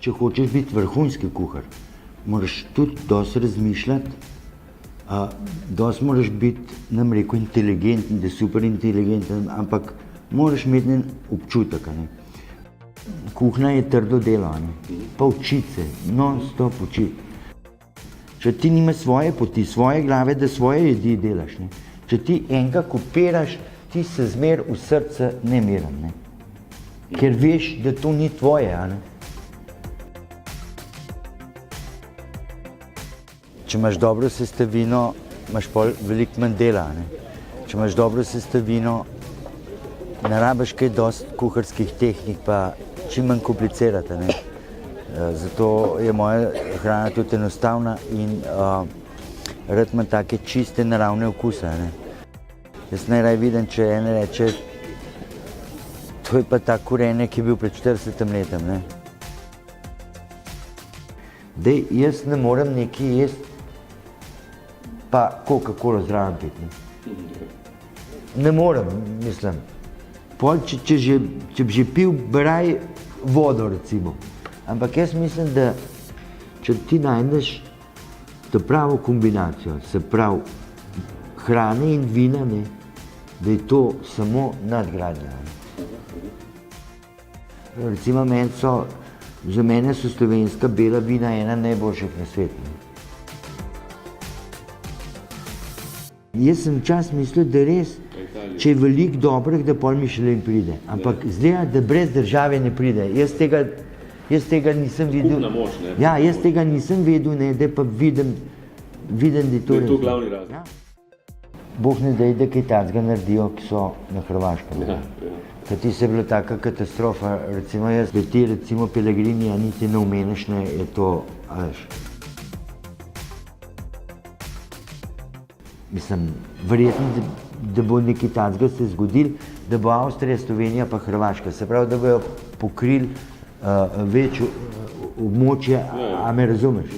če hočeš biti vrhunski kuhar, moraš tudi dosti razmišljati, dosti moraš biti, nam rekel, inteligenten, da je super inteligenten, ampak moraš imeti en občutek. Kuhna je trdo delo, pa učiti se, non-stop učiti. Če ti nimaš svoje poti, svoje glave, da svoje jedi delaš, če ti enega kopiraš, ti se zmer v srce ne miram, ker veš, da to ni tvoje. Če imaš dobro sestavino, imaš pol veliko manj dela. Če imaš dobro sestavino, ne rabiš kaj dosti kuharskih tehnik, pa čim manj komplicirati. Zato je moja hrana tudi enostavna in rad imam take čiste, naravne okuse. Jaz najraje vidim, če en reče, to je pa ta korenje, ki je bil pred 40 letom. Dej, jaz ne morem nekaj jesti, pa Coca-Cola zraven piti. Ne morem, mislim. Če bi že pil, braj vodo, recimo. Ampak jaz mislim, da če ti najdeš to pravo kombinacijo, se pravi hrane in vina, da je to samo nadgradnja. Recimo za mene so slovenska bela vina ena najboljših na svetu. Jaz sem včasih mislil, da res, če je veliko dobrih, da pol Michelin pride. Ampak zdaj, da brez države ne pride. Jaz tega nisem videl. Ja, jaz tega nisem vedel, da pa vidim, da je to res. Da je to glavni razlog. Bog ne daj, da kaj takega naredijo, ki so na Hrvaškem. Ker ti se je bila taka katastrofa, recimo jaz, da ti recimo Pellegrinija niti ne omeniš, je to, veš. Mislim, verjetno, da bo nekaj takega se zgodil, da bo Avstrija, Slovenija pa Hrvaška. Se pravi, da bojo pokrili večje območje, a me razumeš?